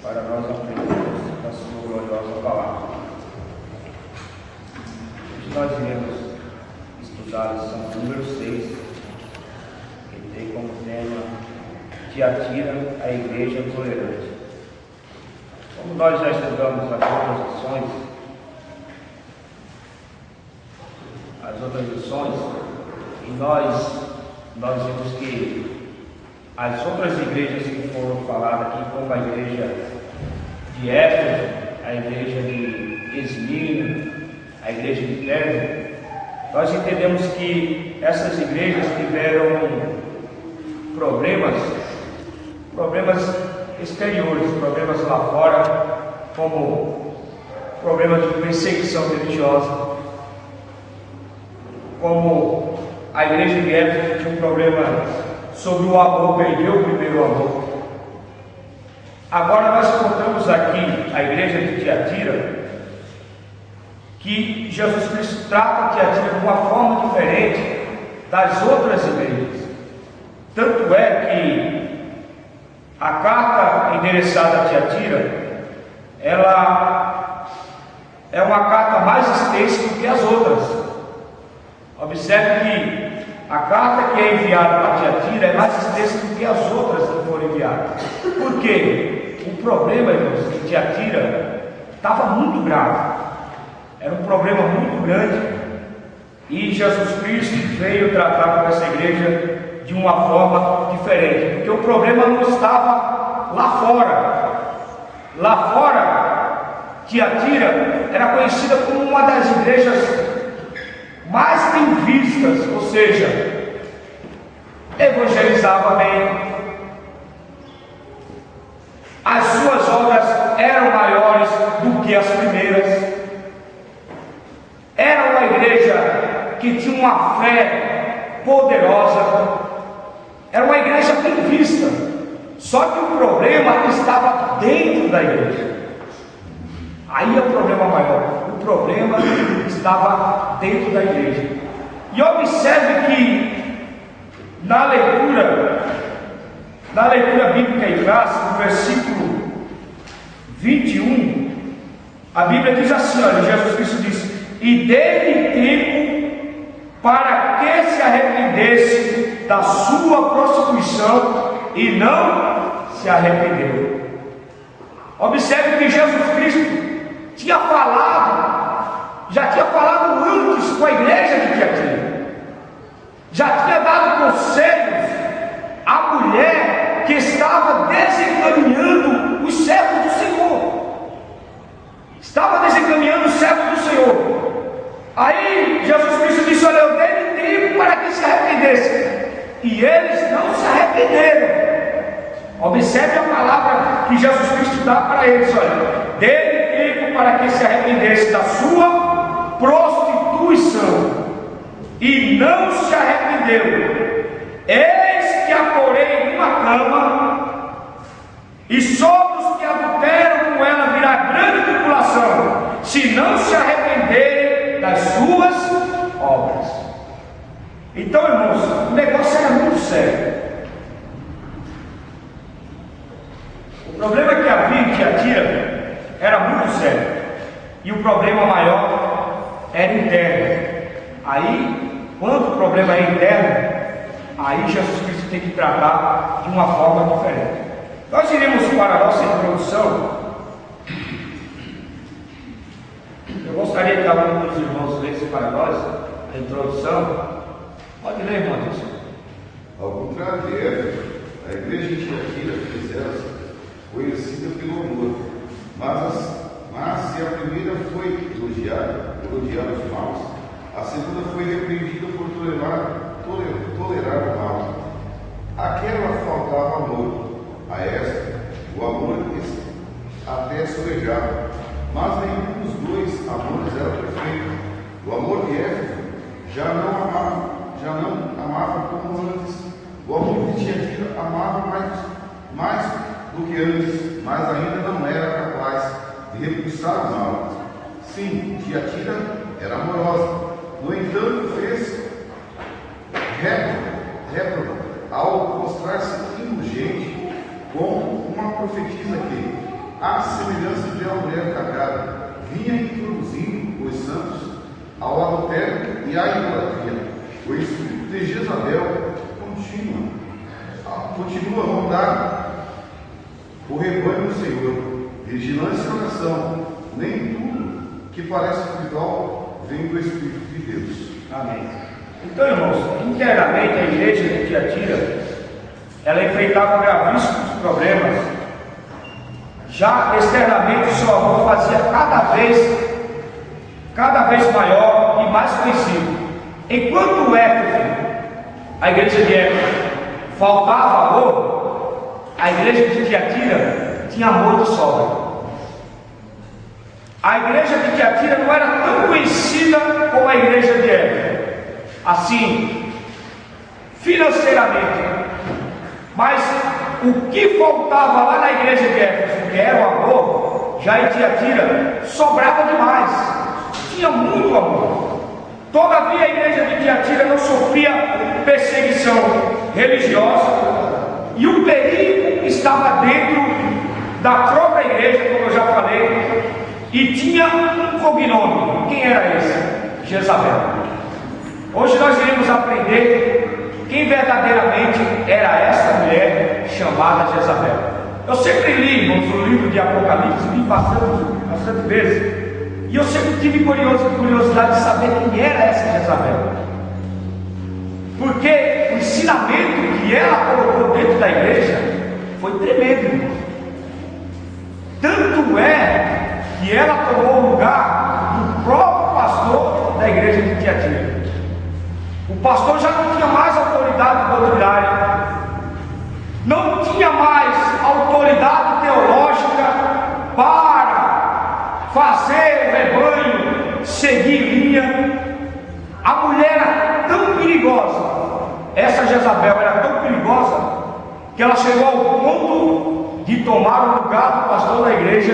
para nós aprendermos da sua gloriosa palavra. Hoje nós iremos estudar a lição número 6, que tem como tema Tiatira, a Igreja Tolerante. Como nós já estudamos as outras lições, e nós vimos que as outras igrejas que foram faladas aqui, como a igreja de Éfeso, a igreja de Esmirna, a igreja de Pérgamo, nós entendemos que essas igrejas tiveram problemas exteriores, problemas lá fora, como problemas de perseguição religiosa, como a igreja de Éfeso tinha um problema sobre o amor, perdeu o primeiro amor. Agora nós encontramos aqui a igreja de Tiatira, que Jesus Cristo trata Tiatira de uma forma diferente das outras igrejas. Tanto é que a carta endereçada a Tiatira, ela é uma carta mais extensa do que as outras. Observe que a carta que é enviada para Tiatira é mais extensa do que as outras que foram enviadas. Por quê? O problema, irmãos, de Tiatira estava muito grave. Era um problema muito grande. E Jesus Cristo veio tratar com essa igreja de uma forma diferente. Porque o problema não estava lá fora. Lá fora, Tiatira era conhecida como uma das igrejas mais bem vistas, ou seja, evangelizava bem, as suas obras eram maiores do que as primeiras, era uma igreja que tinha uma fé poderosa, era uma igreja bem vista, só que o problema estava dentro da igreja. Aí é o problema maior. O problema estava dentro da igreja. E observe que na leitura bíblica em classe, no versículo 21, a Bíblia diz assim, olha, Jesus Cristo diz: e dê-lhe tempo para que se arrependesse da sua prostituição, e não se arrependeu. Observe que Jesus Cristo já tinha falado antes com a igreja de Tiatira, já tinha dado conselhos à mulher que estava desencaminhando os servos do Senhor, Aí Jesus Cristo disse: olha, eu dei tempo para que se arrependesse, e eles não se arrependeram. Observe a palavra que Jesus Cristo dá para eles: olha, dê-lhe tempo para que se arrependesse da sua prostituição, e não se arrependeu. Eis que a porei numa cama, e sobre os que adulteram com ela virá grande tribulação, se não se arrependerem das suas obras. Então, irmãos, o negócio era muito sério. O problema que havia em Tiatira era muito sério, e o problema maior era interno. Aí, quando o problema é interno, aí Jesus Cristo tem que tratar de uma forma diferente. Nós iremos para a nossa introdução. Eu gostaria que algum dos irmãos lesse para nós a introdução. Pode ler, irmão Adilson. Ao contrário de Éfeso, a igreja de Tiatira fizera-se conhecida pelo amor, mas se a primeira foi elogiada os maus, a segunda foi repreendida por tolerar o mal. Aquela faltava amor, a esta o amor até solejava, mas nenhum dos dois amores era perfeito. O amor de Éfeso já não amava como antes. O amor de Tiatira amava mais do que antes, mas ainda não era capaz de repulsar o mal. Sim, Tiatira era amorosa, no entanto fez réproba ao mostrar-se indulgente, como uma profetisa que, à semelhança de uma mulher casada, vinha introduzindo os santos ao adultério e à idolatria. O espírito de Jezabel continua a rondar o rebanho do Senhor. Vigilância e oração. Nem tudo que parece trivial vem do Espírito de Deus. Amém. Então, irmãos, internamente a igreja de Tiatira, ela enfrentava gravíssimos problemas. Já externamente o seu amor fazia cada vez maior e mais conhecido. Enquanto Éfeso, a igreja de Éfeso, faltava amor, a igreja de Tiatira tinha amor de sobra. A igreja de Tiatira não era tão conhecida como a igreja de Éfeso, assim, financeiramente, mas o que faltava lá na igreja de Éfeso, que era o amor, já em Tiatira sobrava demais, tinha muito amor. Todavia a igreja de Tiatira não sofria perseguição religiosa, e o perigo estava dentro da própria igreja, como eu já falei, e tinha um cognome. Quem era esse? Jezabel. Hoje nós iremos aprender quem verdadeiramente era essa mulher chamada Jezabel. Eu sempre li, irmãos, o livro de Apocalipse, li bastante vezes, e eu sempre tive curiosidade de saber quem era essa Jezabel, porque o ensinamento que ela colocou dentro da igreja foi tremendo, irmão. Tanto é que ela tomou o lugar do próprio pastor da igreja de Tiatira. O pastor já não tinha mais autoridade doutrinária, não tinha mais autoridade teológica para fazer o rebanho seguir linha. A mulher era tão perigosa, essa Jezabel era tão perigosa, que ela chegou ao ponto de tomar o lugar do pastor da igreja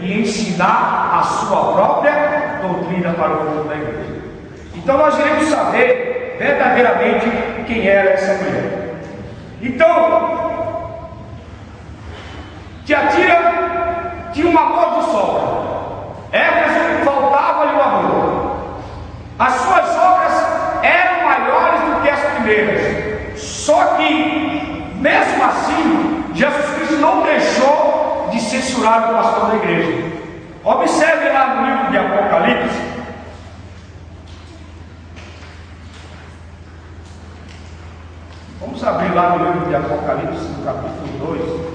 e ensinar a sua própria doutrina para o povo da igreja. Então nós iremos saber verdadeiramente quem era essa mulher. Então, Tiatira tinha um amor de sobra. Éfeso faltava-lhe o amor. As suas obras eram maiores do que as primeiras. Só que, mesmo assim, Jesus Cristo não deixou de censurar o pastor da igreja. Observe lá no livro de Apocalipse. Vamos abrir lá no livro de Apocalipse, no capítulo 2.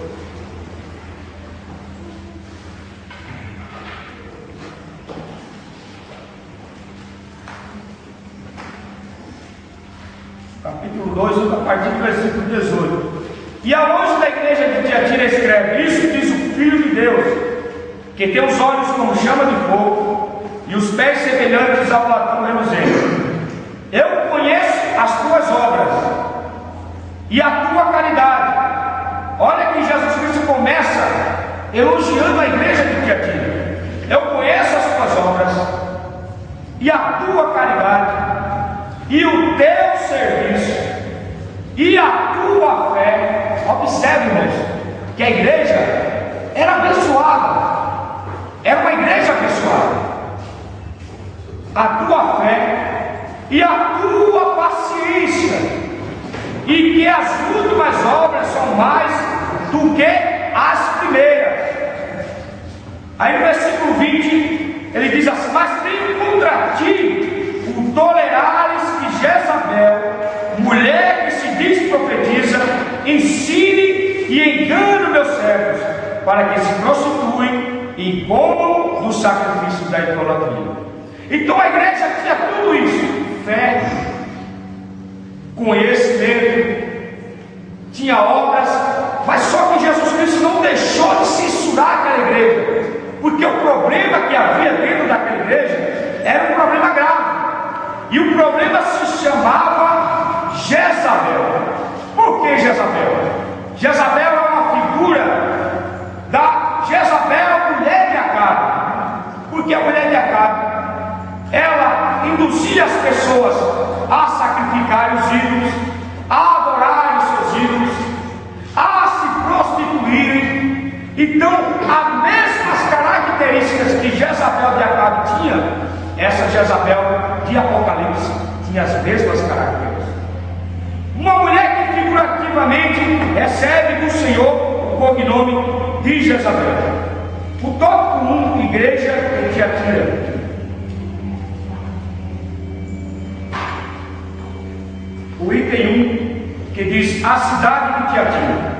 Capítulo 2, a partir do versículo 18. E ao anjo da igreja de Tiatira escreve: isso diz o Filho de Deus, que tem os olhos como chama de fogo e os pés semelhantes ao latão reluzente. Eu conheço as tuas obras e a tua caridade. Olha que Jesus Cristo começa elogiando a igreja de Tiatira. Eu conheço as tuas obras e a tua caridade, e o teu serviço, e a tua fé. Observe, irmãos, que a igreja era abençoada, era uma igreja abençoada. A tua fé e a tua paciência, e que as últimas obras são mais do que as primeiras. Aí no versículo 20 ele diz assim: mas tenho contra ti o tolerares que Jezabel, mulher que se diz profetiza, ensine e engane meus servos, para que se prostituem e comam do sacrifício da idolatria. Então a igreja tinha tudo isso: fé, conhecimento, tinha obras, mas só que Jesus Cristo não deixou de censurar aquela igreja, porque o problema que havia dentro daquela igreja era um problema grave, e o problema se chamava Jezabel. Por que Jezabel? Jezabel é uma figura da Jezabel, mulher de Acabe, porque a mulher de Acabe, ela induzia as pessoas a sacrificarem os ídolos, a adorarem os seus ídolos, a se prostituírem. Então a características que Jezabel de Acabe tinha, essa Jezabel de Apocalipse tinha as mesmas características. Uma mulher que figurativamente recebe do Senhor o cognome de Jezabel. O tópico 1, igreja em Tiatira. O item 1, que diz a cidade de Tiatira.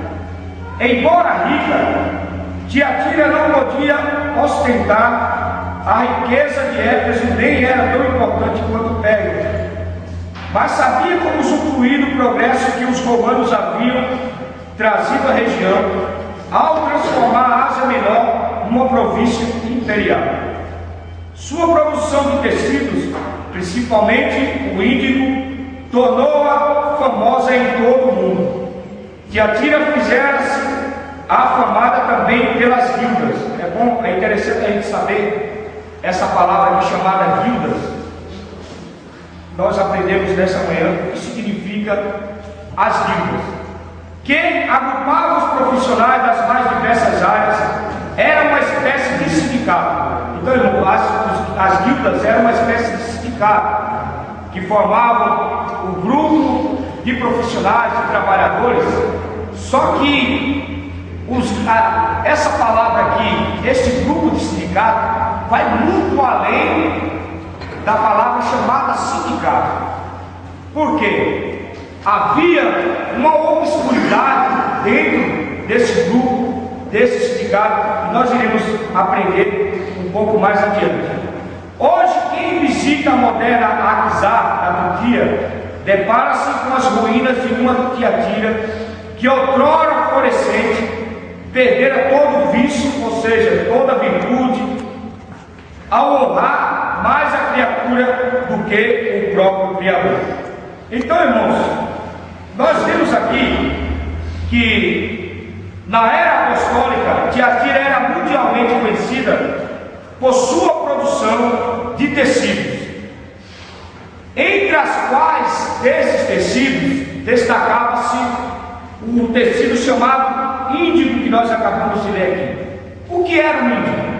Embora rica, Tiatira não podia ostentar a riqueza de Éfeso, nem era tão importante quanto Pérgamo, mas sabia como usufruir do progresso que os romanos haviam trazido à região, ao transformar a Ásia Menor numa província imperial. Sua produção de tecidos, principalmente o índigo, tornou-a famosa em todo o mundo. Tiatira fizera-se afamada também pelas guildas. É interessante a gente saber essa palavra aqui chamada guildas. Nós aprendemos nessa manhã o que significa as guildas, que agrupavam os profissionais das mais diversas áreas. Era uma espécie de sindicato. Então, irmão, as guildas eram uma espécie de sindicato que formavam o grupo de profissionais, de trabalhadores. Só que essa palavra aqui, este grupo de sindicato, vai muito além da palavra chamada sindicato. Por quê? Havia uma obscuridade dentro desse grupo, desse sindicato, e nós iremos aprender um pouco mais adiante. Hoje, quem visita a moderna Akhisar, na Turquia, depara-se com as ruínas de uma Tiatira que outrora florescente perdera todo o vício, ou seja, toda a virtude, ao honrar mais a criatura do que o próprio Criador. Então, irmãos, nós vemos aqui que na era apostólica, Tiatira era mundialmente conhecida por sua produção de tecidos, entre as quais desses tecidos destacava-se o tecido chamado índigo, que nós acabamos de ler aqui. O que era o índigo?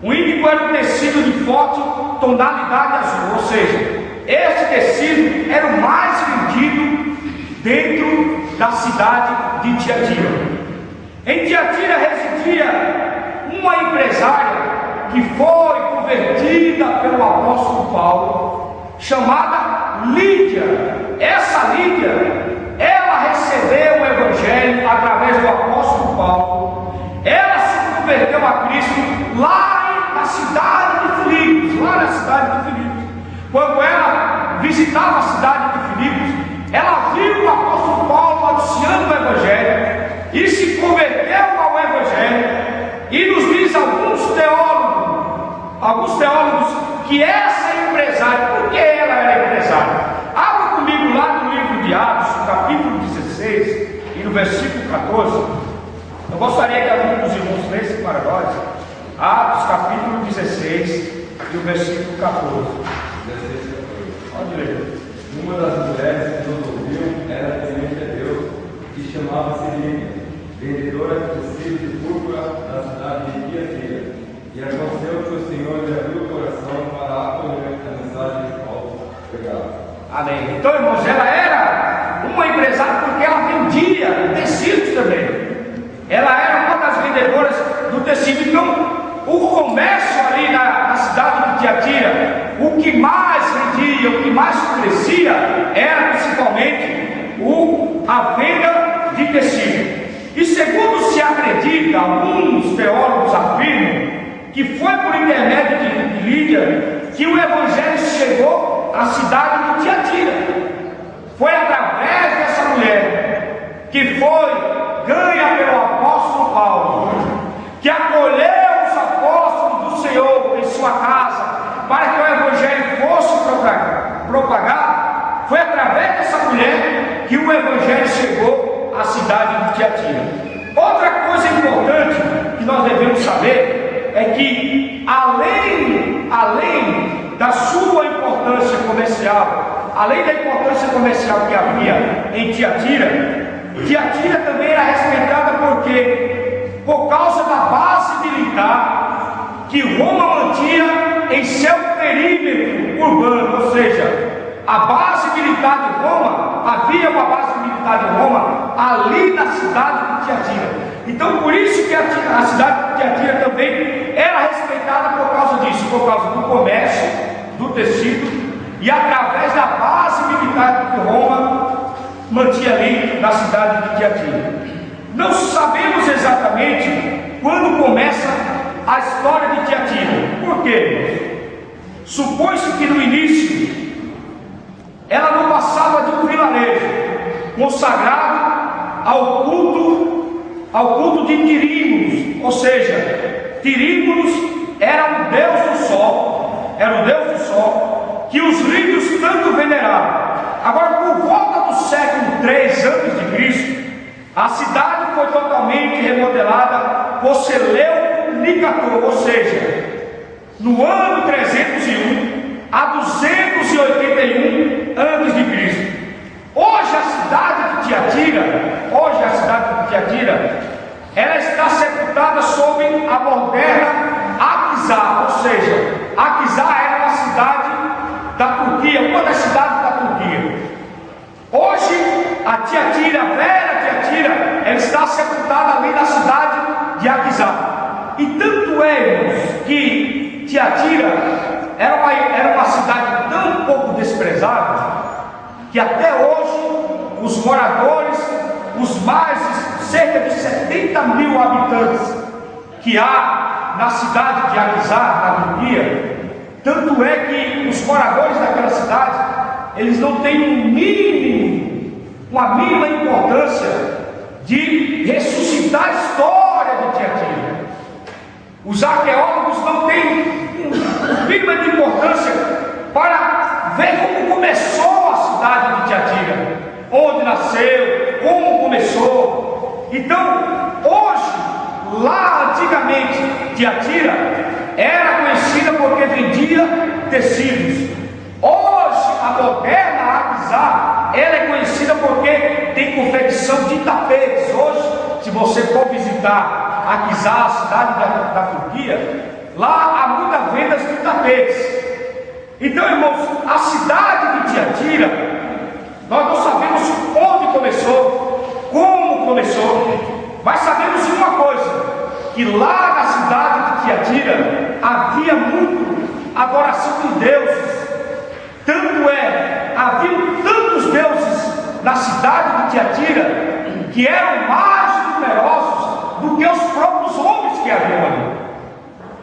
O índigo era um tecido de forte tonalidade azul, ou seja, esse tecido era o mais vendido dentro da cidade de Tiatira. Em Tiatira residia uma empresária que foi convertida pelo apóstolo Paulo, chamada Lídia. Essa Lídia, ela recebeu o Evangelho através do apóstolo Paulo. Ela se converteu a Cristo lá na cidade de Filipos. Quando ela visitava a cidade de Filipos, ela viu o apóstolo Paulo anunciando o Evangelho e se converteu ao Evangelho. E nos diz alguns teólogos que essa empresária, porque ela era empresária, abra comigo lá no livro de Atos, no capítulo 16 e no versículo 14. Eu gostaria que algum dos irmãos lesse para nós Atos capítulo 16 e o versículo 14. Pode ler. Uma das mulheres que nos ouviu era temente a Deus, que chamava-se Lídia, vendedora de tecido de púrpura da cidade de Tiatira. E aconteceu que o Senhor lhe abriu o coração para acolher a mensagem de Paulo pregava. Amém. Então, irmãos, ela era uma empresária porque ela vendia tecidos também. Ela era uma das vendedoras do tecido. Então, o comércio ali na cidade de Tiatira, o que mais vendia, o que mais crescia, era principalmente a venda de tecido. E segundo se acredita, alguns teólogos afirmam que foi por intermédio de Lídia que o Evangelho chegou à cidade de Tiatira. Foi através dessa mulher que foi ganha pelo apóstolo Paulo, que acolheu os apóstolos do Senhor em sua casa para que o Evangelho fosse propagado. Foi através dessa mulher que o Evangelho chegou à cidade de Tiatira. Outra coisa importante que nós devemos saber é que além da sua importância comercial, além da importância comercial que havia em Tiatira também era respeitada por causa da base militar que Roma mantinha em seu perímetro urbano, ou seja, a base militar de Roma, havia uma base militar de Roma ali na cidade de Tiatira. Então, por isso que a cidade de Tiatira também era respeitada por causa disso, por causa do comércio, do tecido, e através da base militar que Roma mantinha ali na cidade de Tiatira. Não sabemos exatamente quando começa a história de Tiatira. Por quê? Supõe-se que no início ela não passava de um vilarejo consagrado ao culto de Tirímonos, ou seja, Tirímonos era um deus do sol, que os líbios tanto veneravam. Agora, por volta do século 3 a.C., a cidade foi totalmente remodelada por Seleuco, ou seja, no ano 301 a 281 a.C. Hoje a cidade de Tiatira, ela está sepultada sob a moderna Aquisá, ou seja, Aquisá era uma cidade da Turquia, uma das cidades da Turquia. Hoje a Tiatira, a velha Tiatira, ela está sepultada ali na cidade de Aquisá. E tanto é que Tiatira era uma cidade tão pouco desprezada que até hoje os moradores, os mais de cerca de 70 mil habitantes que há na cidade de Aquisá, na Turquia, tanto é que os moradores daquela cidade, eles não têm uma mínima importância de ressuscitar a história de Tiatira. Os arqueólogos não têm mínima de importância para ver como começou a cidade de Tiatira, onde nasceu, como começou. Então, hoje, lá antigamente, Tiatira era conhecida porque vendia tecidos. Hoje, a moderna Aquisá, ela é conhecida porque tem confecção de tapetes. Hoje, se você for visitar Aquisá, a cidade da Turquia, lá há muitas vendas de tapetes. Então, irmãos, a cidade de Tiatira, nós não sabemos onde começou, como começou, mas sabemos de uma coisa, que lá na cidade de Tiatira havia muito adoração de deuses. Tanto é, havia tantos deuses na cidade de Tiatira que eram mais numerosos do que os próprios homens que haviam ali.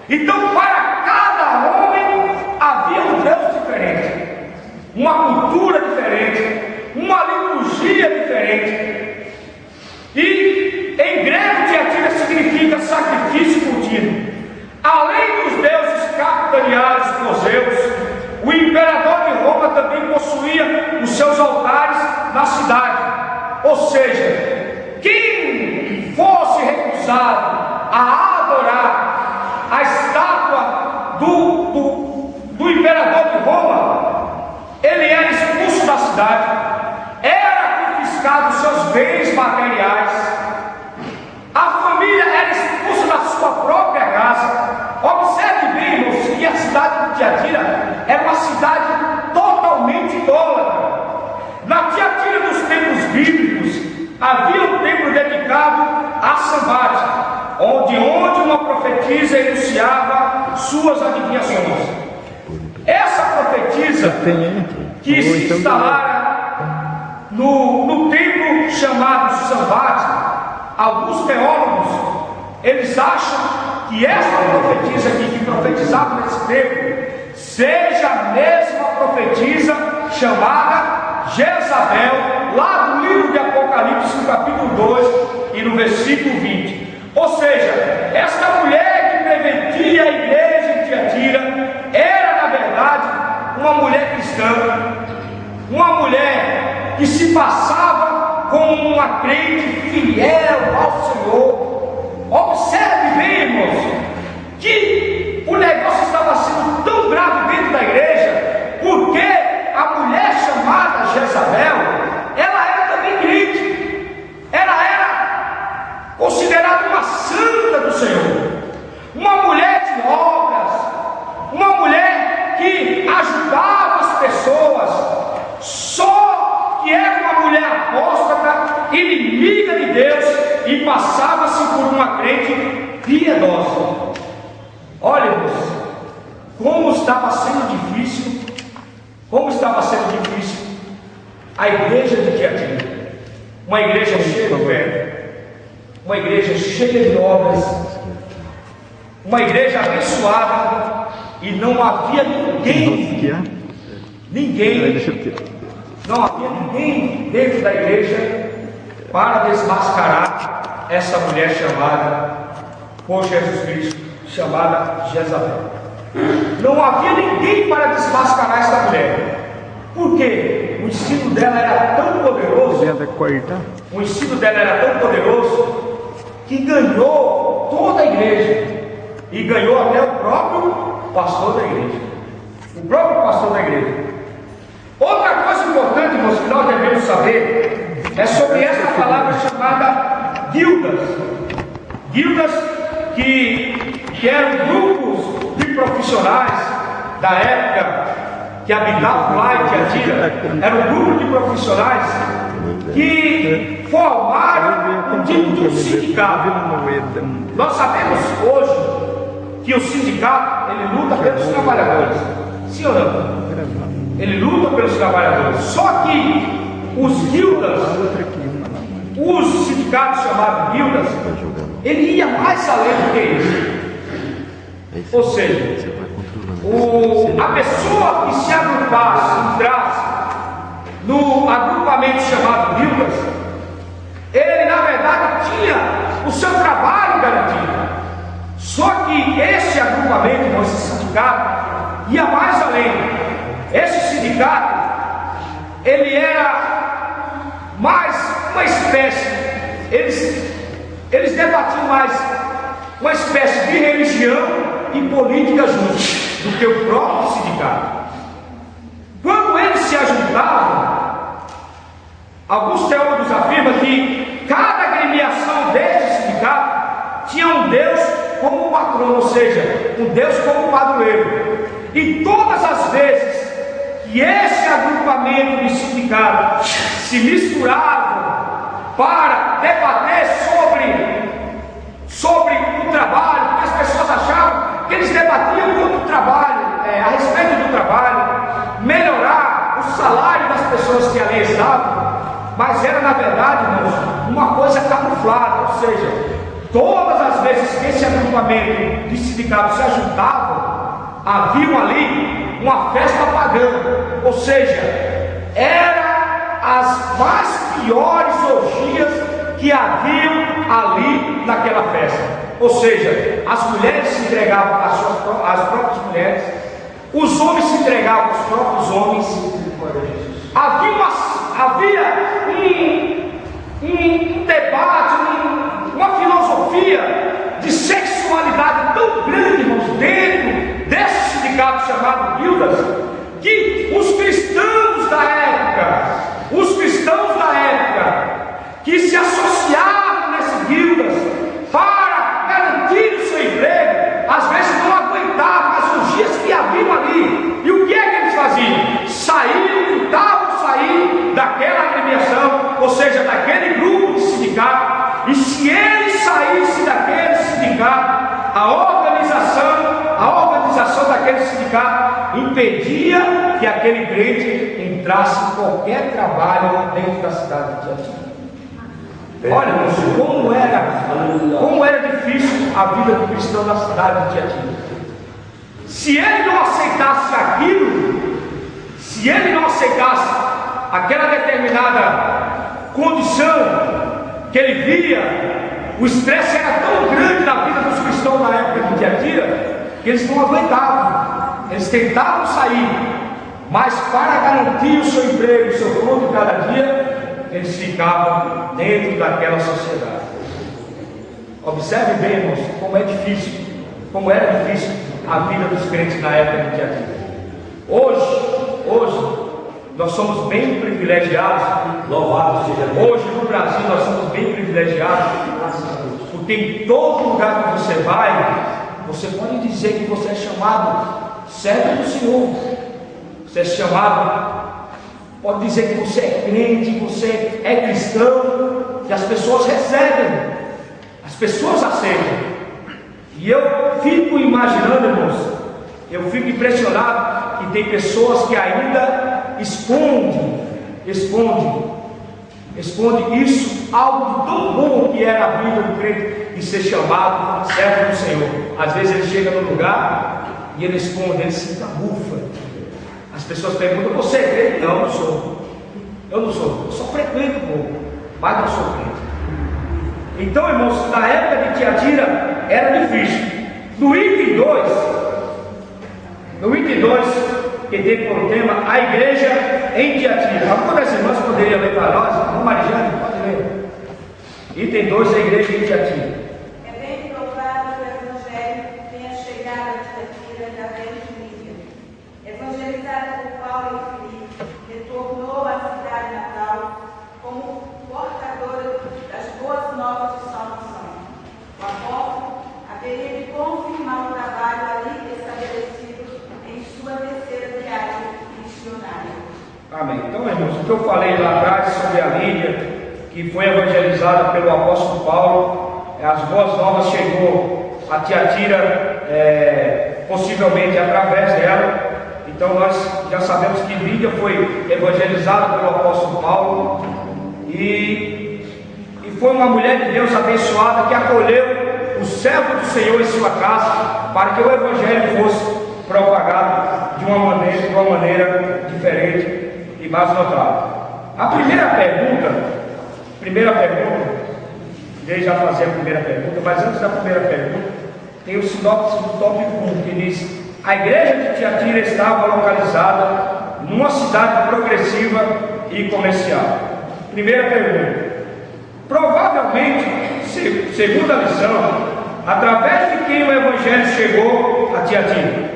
Então, para cada homem havia um Deus diferente, uma cultura diferente, uma liturgia diferente. E em grego, Tiatira significa sacrifício contínuo. Além dos deuses capitaniados por Zeus, o imperador de Roma também possuía os seus altares na cidade. Ou seja, quem fosse recusado a adorar a estátua do imperador de Roma, ele era expulso da cidade, era confiscado os seus bens materiais, a família era expulsa da sua própria casa. Observe bem, irmãos, que a cidade de Tiatira era uma cidade totalmente idólatra. Na Tiatira dos tempos bíblicos havia um templo dedicado a Sambate, onde uma profetisa enunciava suas adivinhações. Essa profetisa que se instalara no templo chamado Sambate, alguns teólogos, eles acham que essa profetisa aqui, que profetizava nesse tempo, seja a mesma profetisa chamada Jezabel, lá no livro de Apocalipse, no capítulo 2 e no versículo 20. Ou seja, esta mulher que pervertia a igreja de Tiatira era, na verdade, uma mulher cristã, uma mulher que se passava como uma crente fiel ao Senhor. Observe bem, irmãos, que o negócio estava sendo tão grave dentro da igreja, porque a mulher chamada Jezabel, ela era também crente, ela era considerada uma santa do Senhor, uma mulher de obra, e passava-se por uma crente piedosa. Olha, irmãos, como estava sendo difícil a igreja de Tiatira. Uma igreja cheia de fé, uma igreja cheia de obras, uma igreja abençoada, e não havia não havia ninguém dentro da igreja para desmascarar essa mulher chamada por Jesus Cristo, chamada Jezabel. Não havia ninguém para desmascarar essa mulher. Por quê? O ensino dela era tão poderoso, que ganhou toda a igreja, e ganhou até o próprio pastor da igreja. Outra coisa importante, irmãos, que nós devemos saber é sobre essa palavra chamada guildas. Guildas que eram grupos de profissionais da época que habitavam lá em Tiatira. Era um grupo de profissionais que formaram um tipo de um sindicato. Nós sabemos hoje que o sindicato, ele luta pelos trabalhadores, sim ou não? Ele luta pelos trabalhadores. Só que os guildas, os sindicatos chamados guildas, ele ia mais além do que isso. Ou seja, a pessoa que se agrupasse, entrasse no agrupamento chamado guildas, ele na verdade tinha o seu trabalho garantido. Só que esse agrupamento, esse sindicato, ia mais além. Esse sindicato, ele era mais uma espécie, eles debatiam mais uma espécie de religião e política juntos do que o próprio sindicato. Quando eles se ajuntavam, alguns teólogos afirmam que cada agremiação desse sindicato tinha um Deus como patrono, ou seja, um Deus como padroeiro. E todas as vezes que esse agrupamento de sindicato se misturava para debater sobre o trabalho, porque as pessoas achavam que eles debatiam contra o trabalho, a respeito do trabalho, melhorar o salário das pessoas que ali estavam, mas era na verdade, irmãos, uma coisa camuflada, ou seja, todas as vezes que esse agrupamento de sindicatos se ajuntavam, havia ali uma festa pagã, ou seja, era as mais piores orgias que haviam ali naquela festa. Ou seja, as mulheres se entregavam às próprias mulheres, os homens se entregavam aos próprios homens. Havia um debate, uma filosofia de sexualidade tão grande, irmãos, dentro desse sindicato chamado guildas, que os cristãos da época que se associavam nesse guildas para garantir o seu emprego, às vezes não aguentavam as orgias que haviam ali. E o que é que eles faziam? Tentavam sair daquela agremiação, ou seja, daquele grupo de sindicato, e se eles saíssem daquele sindicato, a organização daquele sindicato impedia que aquele crente entrasse em qualquer trabalho dentro da cidade de Tiatira. Olha, como era difícil a vida do cristão na cidade de Tiatira. Se ele não aceitasse aquilo, se ele não aceitasse aquela determinada condição que ele via, o estresse era tão grande na vida dos cristãos na época de Tiatira, que eles não aguentavam. Eles tentavam sair, mas para garantir o seu emprego, o seu pão de cada dia, eles ficavam dentro daquela sociedade. Observe bem, irmãos, como era difícil a vida dos crentes na época de Tiatira. Hoje, nós somos bem privilegiados. Louvado seja Deus. Hoje no Brasil nós somos bem privilegiados, porque em todo lugar que você vai, você pode dizer que você é chamado servo do Senhor. Você é chamado, pode dizer que você é crente, você é cristão. que as pessoas recebem, as pessoas aceitam. E eu fico imaginando, irmãos, eu fico impressionado que tem pessoas que ainda escondem isso, algo de tão bom que é a vida do crente, de ser chamado servo do Senhor. Às vezes ele chega no lugar e ele esconde, ele se camufla. As pessoas perguntam: você é crente? Não, não sou. Eu só frequento um pouco, mas não sou crente. Então, irmãos, na época de Tiatira era difícil. No item 2, que tem por tema a igreja em Tiatira. Alguma das irmãs poderia ler para nós? Vamos, Marijane, pode ler. Item 2, a igreja em Tiatira. É bem provável que o Evangelho tenha chegado a Tiatira através de Lídia. Evangelizada por Paulo e Filipe, retornou à cidade natal como portadora das boas novas de salvação. O apóstolo haveria de confirmar o trabalho ali estabelecido em sua terceira viagem missionária. Amém. Então, irmãos, o que eu falei lá atrás sobre a Lídia, que foi evangelizada pelo apóstolo Paulo, as boas novas chegou a Tiatira, possivelmente através dela. Então nós já sabemos que Lídia foi evangelizada pelo apóstolo Paulo e foi uma mulher de Deus abençoada que acolheu o servo do Senhor em sua casa para que o evangelho fosse propagado de uma maneira diferente e mais notável. A primeira pergunta, deixa eu fazer a primeira pergunta, mas antes da primeira pergunta, tem o sinopse do tópico 1, que diz: a igreja de Tiatira estava localizada numa cidade progressiva e comercial. Primeira pergunta: provavelmente, segunda lição, através de quem o evangelho chegou a Tiatira?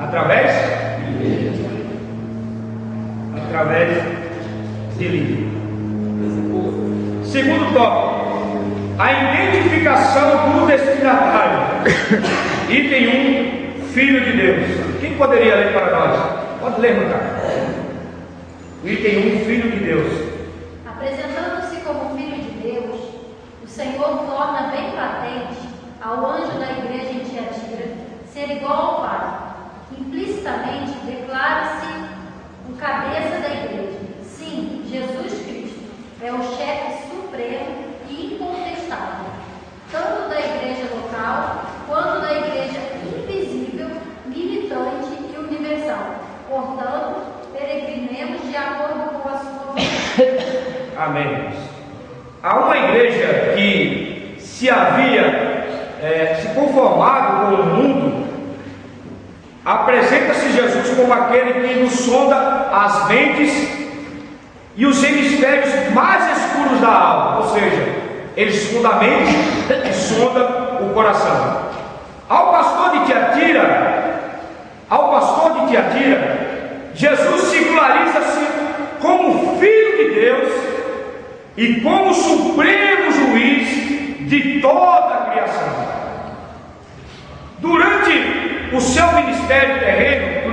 Através de Lídia. Segundo tópico: a identificação do destinatário. Item 1, Filho de Deus. Quem poderia ler para nós? Pode ler, meu cara. Item 1, Filho de Deus. Apresentando-se como Filho de Deus, o Senhor torna bem patente ao anjo da igreja em Tiatira ser igual ao Pai. Implicitamente declara-se o cabeça da igreja. Sim, Jesus Cristo é o chefe supremo e incontestável, tanto da igreja local quanto da igreja invisível, militante e universal. Portanto, peregrinemos de acordo com a sua vontade. Amém. Há uma igreja que se havia se conformado com o mundo, apresenta-se Jesus como aquele que nos sonda as mentes e os hemisférios mais escuros da alma, ou seja, ele sonda a mente e sonda o coração. Ao pastor de Tiatira, Jesus singulariza-se como Filho de Deus e como supremo juiz de toda a criação. Durante o ministério terreno,